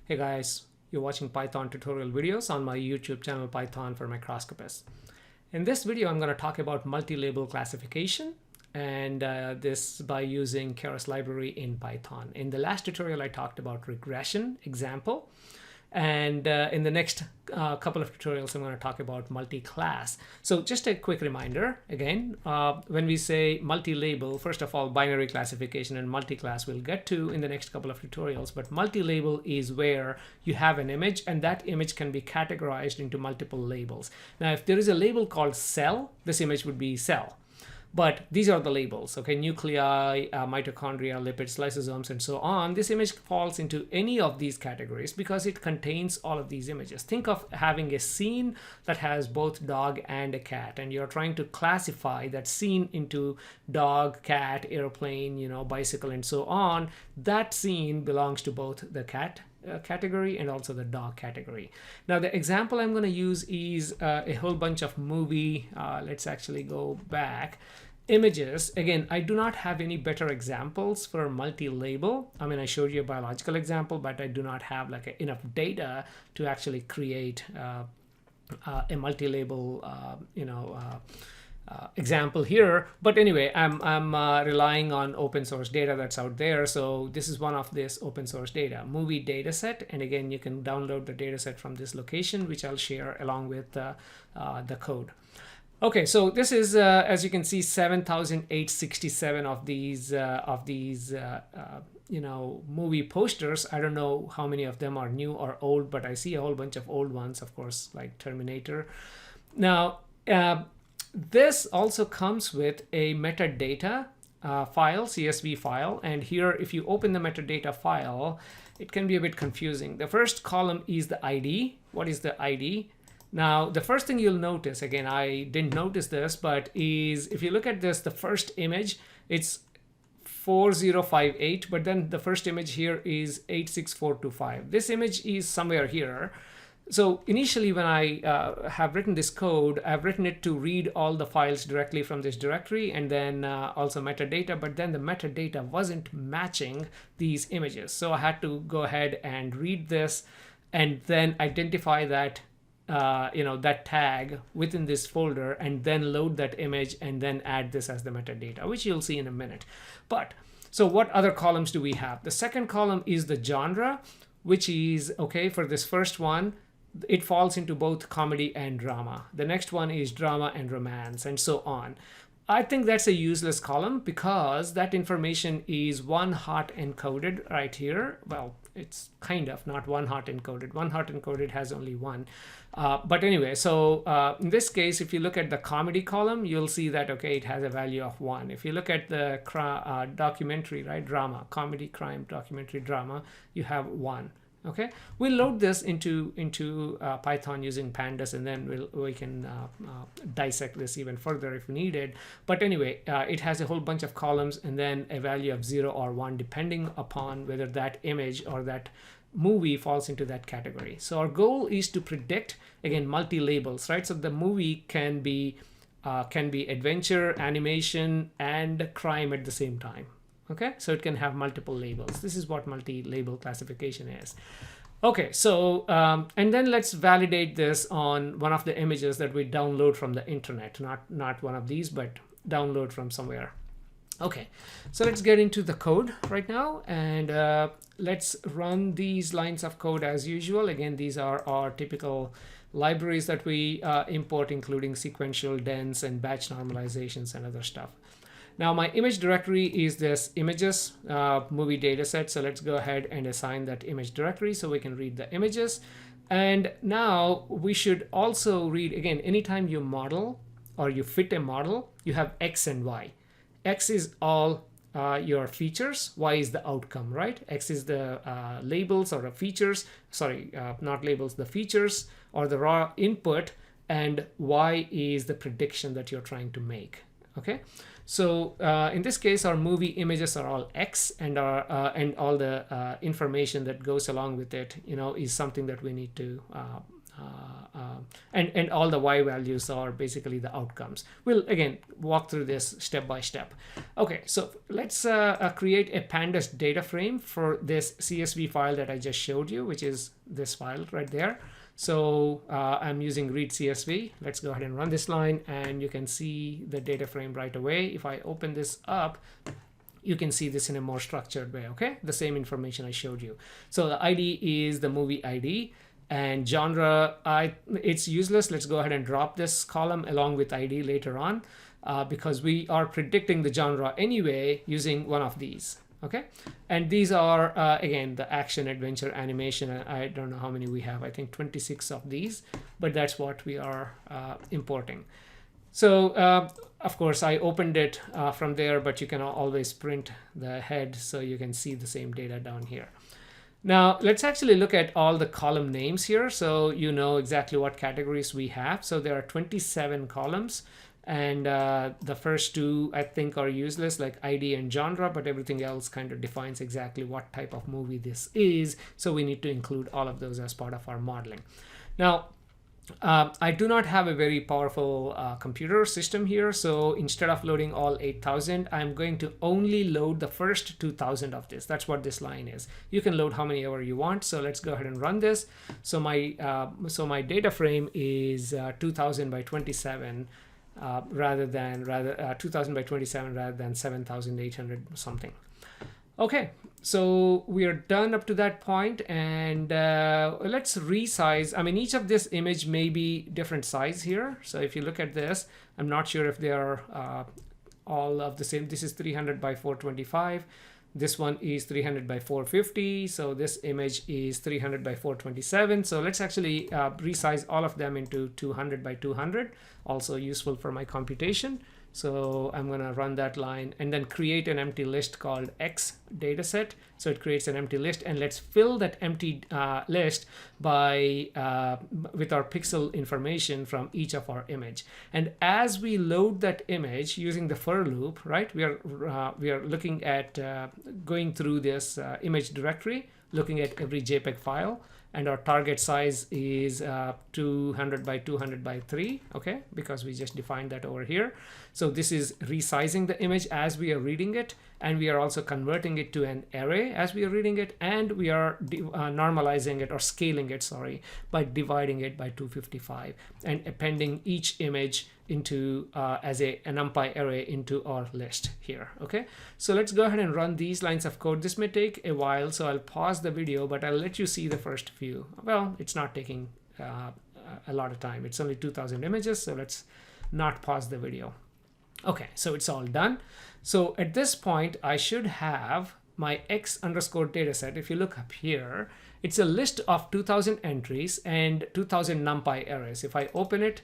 Hey guys, you're watching Python tutorial videos on my YouTube channel Python for Microscopists. In this video, I'm going to talk about multi-label classification and this by using Keras library in Python. In the last tutorial, I talked about regression example. And in the next couple of tutorials, I'm going to talk about multi-class. So just a quick reminder, again, when we say multi-label, first of all, binary classification and multi-class we'll get to in the next couple of tutorials. But multi-label is where you have an image and that image can be categorized into multiple labels. Now, if there is a label called cell, this image would be cell. But these are the labels, okay? Nuclei, mitochondria, lipids, lysosomes, and so on. This image falls into any of these categories because it contains all of these images. Think of having a scene that has both dog and a cat, and you're trying to classify that scene into dog, cat, airplane, bicycle, and so on. That scene belongs to both the cat category and also the dog category. Now the example I'm going to use is a whole bunch of movie, let's actually go back, images. Again, I do not have any better examples for multi-label. I mean, I showed you a biological example, but I do not have like enough data to actually create a multi-label example here. But anyway, I'm relying on open source data that's out there. So this is one of this open source data, movie dataset. And again, you can download the dataset from this location, which I'll share along with the code. Okay, so this is, as you can see, 7,867 of these movie posters. I don't know how many of them are new or old, but I see a whole bunch of old ones, of course, like Terminator. Now, this also comes with a metadata file, CSV file. And here, if you open the metadata file, it can be a bit confusing. The first column is the ID. What is the ID? Now, the first thing you'll notice, again, I didn't notice this, but is if you look at this, the first image, it's 4058, but then the first image here is 86425. This image is somewhere here. So initially, when I have written this code, I've written it to read all the files directly from this directory and then also metadata, but then the metadata wasn't matching these images. So I had to go ahead and read this and then identify that that tag within this folder and then load that image and then add this as the metadata, which you'll see in a minute. But so what other columns do we have? The second column is the genre, which is, okay, for this first one, it falls into both comedy and drama. The next one is drama and romance, and so on. I think that's a useless column because that information is one hot encoded right here. Well, it's kind of not one hot encoded. One hot encoded has only one. But anyway, so in this case, if you look at the comedy column, you'll see that, okay, it has a value of 1. If you look at the documentary, right, drama, comedy, crime, documentary, drama, you have 1. Okay, we'll load this into Python using pandas, and then we can dissect this even further if needed. But anyway, it has a whole bunch of columns and then a value of 0 or 1 depending upon whether that image or that movie falls into that category. So our goal is to predict, again, multi-labels, right? So the movie can be adventure, animation, and crime at the same time. Okay, so it can have multiple labels. This is what multi-label classification is. Okay, so and then let's validate this on one of the images that we download from the internet, not one of these, but download from somewhere. Okay, so let's get into the code right now, and let's run these lines of code as usual. Again, these are our typical libraries that we import, including sequential, dense, and batch normalizations and other stuff. Now my image directory is this images movie dataset. So let's go ahead and assign that image directory so we can read the images. And now we should also read, again, anytime you model or you fit a model, you have X and Y. X is all your features, Y is the outcome, right? X is the labels or the features, sorry, not labels, the features or the raw input, and Y is the prediction that you're trying to make. Okay, so in this case, our movie images are all X, and all the information that goes along with it, is something that we need to and all the y values are basically the outcomes. We'll again walk through this step by step. Okay, so let's create a pandas data frame for this CSV file that I just showed you, which is this file right there. So I'm using read CSV. Let's go ahead and run this line, and you can see the data frame right away. If I open this up, you can see this in a more structured way, okay? The same information I showed you. So the ID is the movie ID, and genre, it's useless. Let's go ahead and drop this column along with ID later on because we are predicting the genre anyway using one of these, okay? And these are, again, the action, adventure, animation. I don't know how many we have. I think 26 of these, but that's what we are importing. So, of course, I opened it from there, but you can always print the head so you can see the same data down here. Now, let's actually look at all the column names here so you know exactly what categories we have. So there are 27 columns, and the first two, I think, are useless, like ID and genre, but everything else kind of defines exactly what type of movie this is. So we need to include all of those as part of our modeling. Now, I do not have a very powerful computer system here, so instead of loading all 8,000, I'm going to only load the first 2,000 of this. That's what this line is. You can load how many ever you want, so let's go ahead and run this. So my data frame is 2,000 by 27 rather than 2,000 by 27 rather than 7,800 something. Okay, so we are done up to that point, and let's resize. I mean, each of this image may be different size here. So if you look at this, I'm not sure if they are all of the same. This is 300 by 425. This one is 300 by 450. So this image is 300 by 427. So let's actually resize all of them into 200 by 200, also useful for my computation. So I'm going to run that line and then create an empty list called X dataset. So it creates an empty list, and let's fill that empty list by with our pixel information from each of our image. And as we load that image using the for loop, right, we are looking at going through this image directory, looking at every JPEG file. And our target size is 200 by 200 by 3, okay, because we just defined that over here. So this is resizing the image as we are reading it, and we are also converting it to an array as we are reading it, and we are normalizing it or scaling it, sorry, by dividing it by 255 and appending each image into as a NumPy array into our list here. Okay, so let's go ahead and run these lines of code. This may take a while, so I'll pause the video, but I'll let you see the first few. Well, it's not taking a lot of time. It's only 2,000 images, so let's not pause the video. Okay, so it's all done. So at this point, I should have my X underscore dataset. If you look up here, it's a list of 2,000 entries and 2,000 NumPy arrays. If I open it,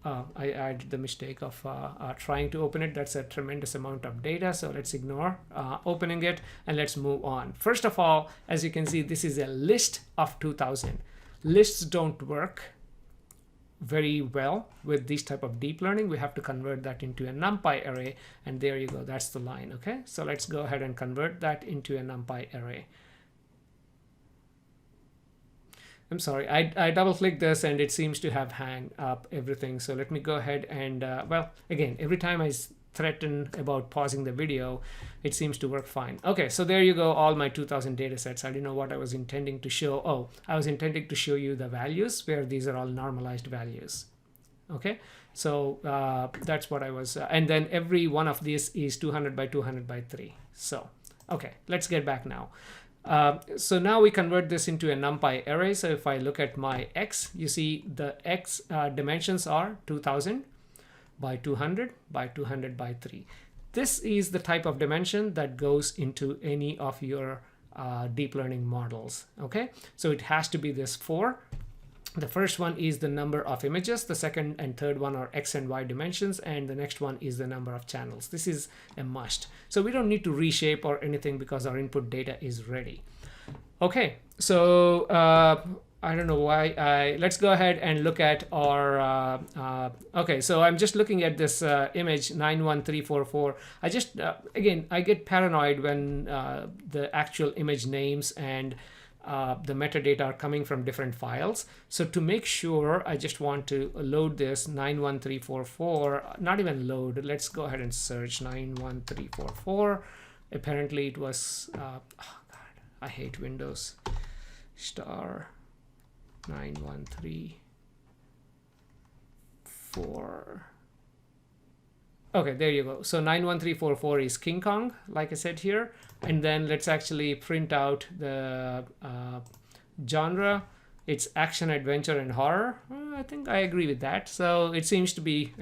I did the mistake of trying to open it. That's a tremendous amount of data, so let's ignore opening it and let's move on. First of all, as you can see, this is a list of 2,000. Lists don't work very well with this type of deep learning. We have to convert that into a NumPy array, and there you go, that's the line. Okay, so let's go ahead and convert that into a NumPy array. I'm sorry, I double clicked this and it seems to have hang up everything. So let me go ahead and, well, again, every time I threaten about pausing the video, it seems to work fine. Okay, so there you go, all my 2,000 data sets. I didn't know what I was intending to show. Oh, I was intending to show you the values where these are all normalized values. Okay, so that's what I was, and then every one of these is 200 by 200 by 3. So, okay, let's get back now. So now we convert this into a NumPy array. So if I look at my X, you see the X dimensions are 2000 by 200 by 200 by 3. This is the type of dimension that goes into any of your deep learning models. Okay, so it has to be this 4. The first one is the number of images, the second and third one are X and Y dimensions, and the next one is the number of channels. This is a must. So we don't need to reshape or anything because our input data is ready. Okay, so I don't know why. Let's go ahead and look at our, okay, so I'm just looking at this image 91344. I just, again, I get paranoid when the actual image names and the metadata are coming from different files. So to make sure, I just want to load this 91344, not even load, let's go ahead and search 91344. Apparently it was, oh God, I hate Windows, star 9134. Okay, there you go. So 91344 is King Kong, like I said here. And then let's actually print out the genre. It's action, adventure, and horror. I think I agree with that. So it seems to be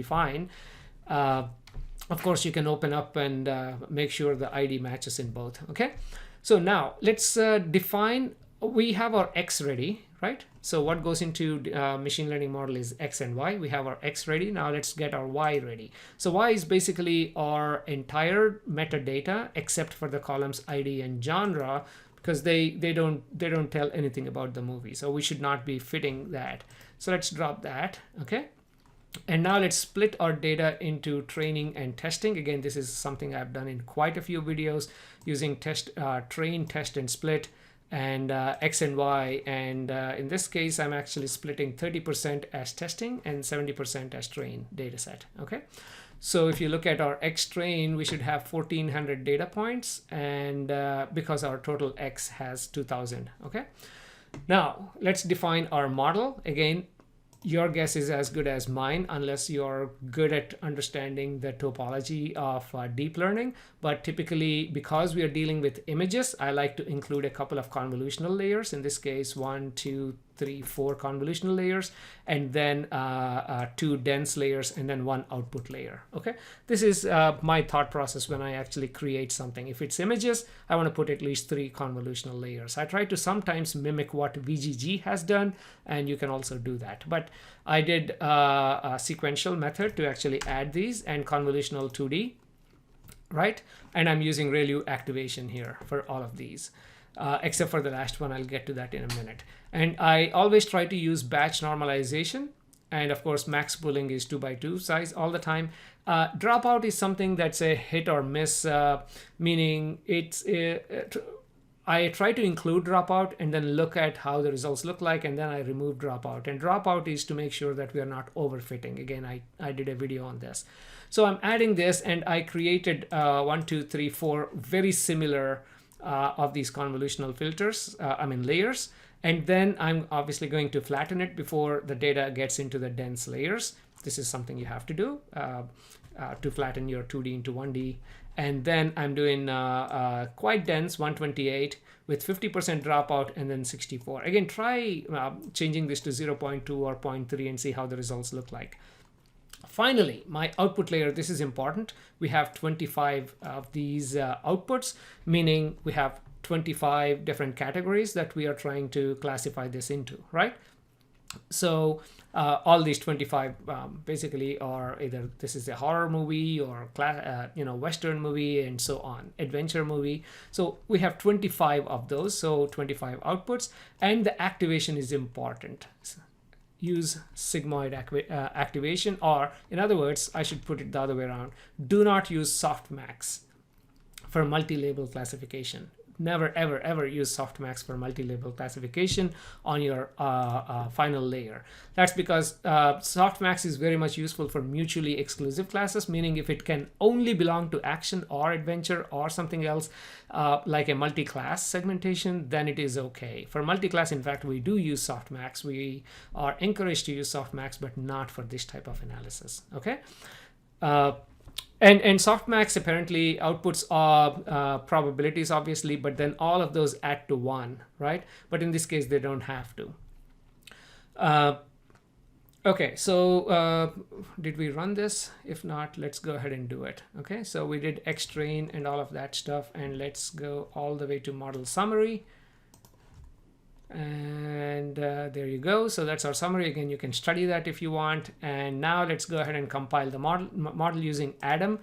fine. Of course, you can open up and make sure the ID matches in both. Okay. So now let's define. We have our X ready, right? So what goes into machine learning model is X and Y. We have our X ready. Now let's get our Y ready. So Y is basically our entire metadata except for the columns ID and genre, because they don't tell anything about the movie. So we should not be fitting that. So let's drop that. Okay. And now let's split our data into training and testing. Again, this is something I've done in quite a few videos using train, test, and split, and X and Y. And in this case, I'm actually splitting 30% as testing and 70% as train data set. Okay. So if you look at our X train, we should have 1400 data points, and because our total X has 2000. Okay. Now let's define our model. Again, your guess is as good as mine, unless you're good at understanding the topology of deep learning. But typically, because we are dealing with images, I like to include a couple of convolutional layers. In this case, 1, 2, 3, 4 convolutional layers, and then 2 dense layers, and then 1 output layer. Okay, this is my thought process when I actually create something. If it's images, I want to put at least 3 convolutional layers. I try to sometimes mimic what VGG has done, and you can also do that. But I did a sequential method to actually add these, and convolutional 2D, right? And I'm using ReLU activation here for all of these. Except for the last one. I'll get to that in a minute. And I always try to use batch normalization. And of course, max pooling is 2x2 size all the time. Dropout is something that's a hit or miss, meaning I try to include dropout and then look at how the results look like, and then I remove dropout. And dropout is to make sure that we are not overfitting. Again, I did a video on this. So I'm adding this, and I created 1, 2, 3, 4 very similar of these convolutional filters, layers. And then I'm obviously going to flatten it before the data gets into the dense layers. This is something you have to do to flatten your 2D into 1D. And then I'm doing quite dense 128 with 50% dropout and then 64. Again, try changing this to 0.2 or 0.3 and see how the results look like. Finally, my output layer, this is important. We have 25 of these outputs, meaning we have 25 different categories that we are trying to classify this into, right? So all these 25 basically are either this is a horror movie or Western movie and so on, adventure movie. So we have 25 of those, so 25 outputs, and the activation is important. Use sigmoid activation, or in other words, I should put it the other way around. Do not use softmax for multi-label classification. Never, ever, ever use softmax for multi-label classification on your final layer. That's because softmax is very much useful for mutually exclusive classes, meaning if it can only belong to action or adventure or something else, like a multi-class segmentation, then it is okay. For multi-class, in fact, we do use softmax. We are encouraged to use softmax, but not for this type of analysis, okay? And softmax apparently outputs probabilities, obviously, but then all of those add to 1, right? But in this case, they don't have to. Okay, so did we run this? If not, let's go ahead and do it. Okay, so we did xtrain and all of that stuff, and let's go all the way to model summary. And there you go. So that's our summary. Again, you can study that if you want. And now let's go ahead and compile the model using Adam.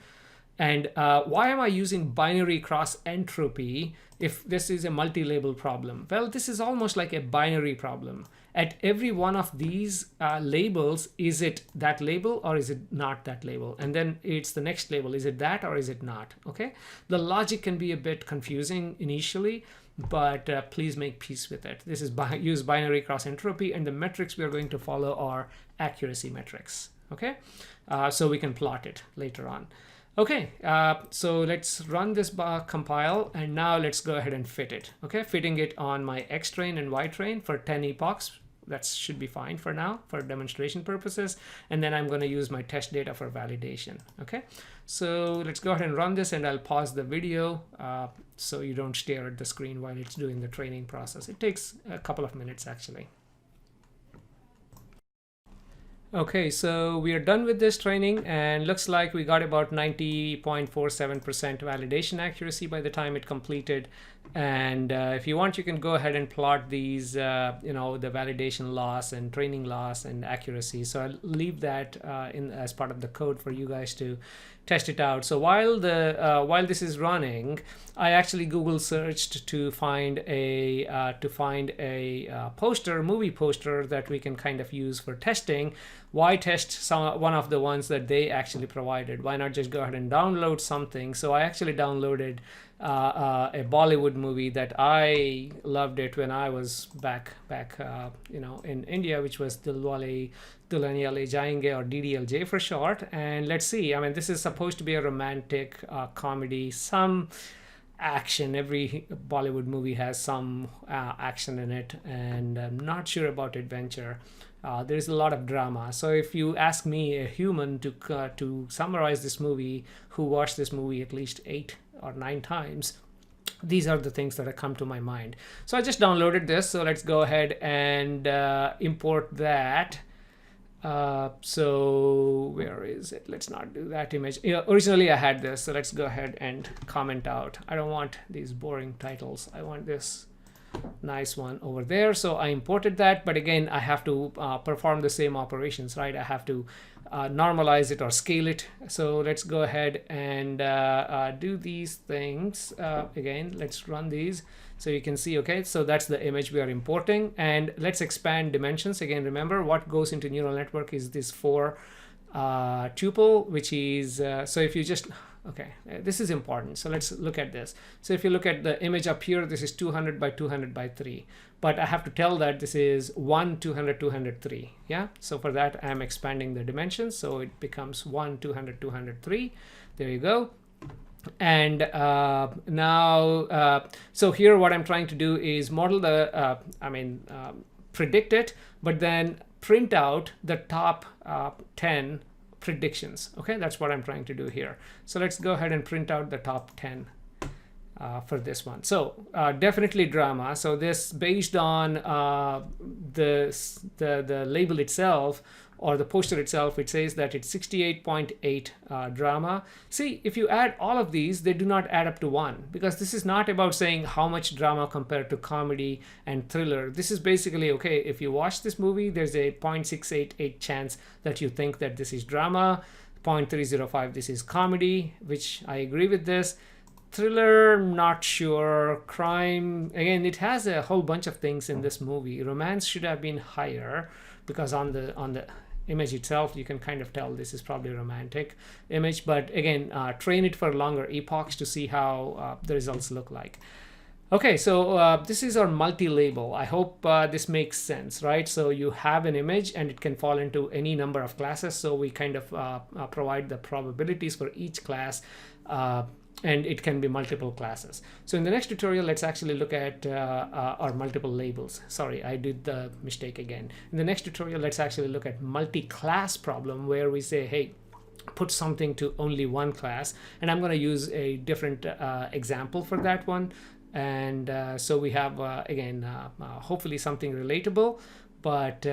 And why am I using binary cross entropy if this is a multi-label problem? Well, this is almost like a binary problem. At every one of these labels, is it that label or is it not that label? And then it's the next label. Is it that or is it not? Okay. The logic can be a bit confusing initially. but please make peace with it. This is use binary cross entropy, and the metrics we are going to follow are accuracy metrics. Okay, so we can plot it later on. Okay, so let's run this compile, and now let's go ahead and fit it. Okay, fitting it on my X train and Y train for 10 epochs. That should be fine for now for demonstration purposes. And then I'm going to use my test data for validation. Okay, so let's go ahead and run this, and I'll pause the video so you don't stare at the screen while it's doing the training process. It takes a couple of minutes actually. Okay, so we are done with this training, and looks like we got about 90.47% validation accuracy by the time it completed. And if you want, you can go ahead and plot these, you know, the validation loss and training loss and accuracy. So I'll leave that in as part of the code for you guys to test it out. So while this is running, I actually Google searched to find a movie poster that we can kind of use for testing. Why test one of the ones that they actually provided? Why not just go ahead and download something? So I actually downloaded a Bollywood movie that I loved it when I was back you know, in India, which was Dilwale Dulhaniya Le Jayenge, or DDLJ for short. And let's see, I mean, this is supposed to be a romantic comedy, some action. Every Bollywood movie has some action in it, and I'm not sure about adventure. There's a lot of drama. So if you ask me, a human, to summarize this movie, who watched this movie at least 8 or 9 times, these are the things that have come to my mind. So I just downloaded this. So let's go ahead and import that. So where is it? Let's not do that image. Yeah, originally I had this. So let's go ahead and comment out. I don't want these boring titles. I want this nice one over there. So I imported that, but again, I have to perform the same operations, right? I have to normalize it or scale it. So let's go ahead and do these things. Again, let's run these so you can see. Okay, so that's the image we are importing, and let's expand dimensions. Again, remember what goes into neural network is this 4 tuple, which is so if you just okay, this is important. So let's look at this. So if you look at the image up here, this is 200 by 200 by 3. But I have to tell that this is 1, 200, 203. Yeah. So for that, I'm expanding the dimensions. So it becomes 1, 200, 203. There you go. And now, so here what I'm trying to do is model the, predict it, but then print out the top 10 predictions. Okay, that's what I'm trying to do here. So let's go ahead and print out the top 10 for this one. So definitely drama. So this, based on the label itself, or the poster itself, it says that it's 68.8 drama. See, if you add all of these, they do not add up to 1, because this is not about saying how much drama compared to comedy and thriller. This is basically, okay, if you watch this movie, there's a 0.688 chance that you think that this is drama, 0.305 this is comedy, which I agree with this. Thriller, not sure. Crime, again, it has a whole bunch of things in this movie. Romance should have been higher, because on the image itself, you can kind of tell this is probably a romantic image. But again, train it for longer epochs to see how the results look like. Okay, so this is our multi-label. I hope this makes sense, right? So you have an image and it can fall into any number of classes. So we kind of provide the probabilities for each class, and it can be multiple classes. So in the next tutorial, let's actually look at our multiple labels. Sorry, I did the mistake again. In the next tutorial, let's actually look at multi-class problem, where we say, hey, put something to only one class. And I'm going to use a different example for that one. And so we have, again, hopefully something relatable. But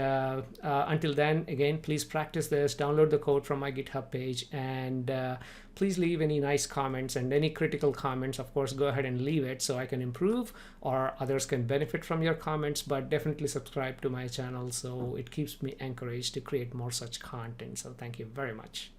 until then, again, please practice this, download the code from my GitHub page, and please leave any nice comments, and any critical comments, of course, go ahead and leave it so I can improve, or others can benefit from your comments. But definitely subscribe to my channel so it keeps me encouraged to create more such content. So thank you very much.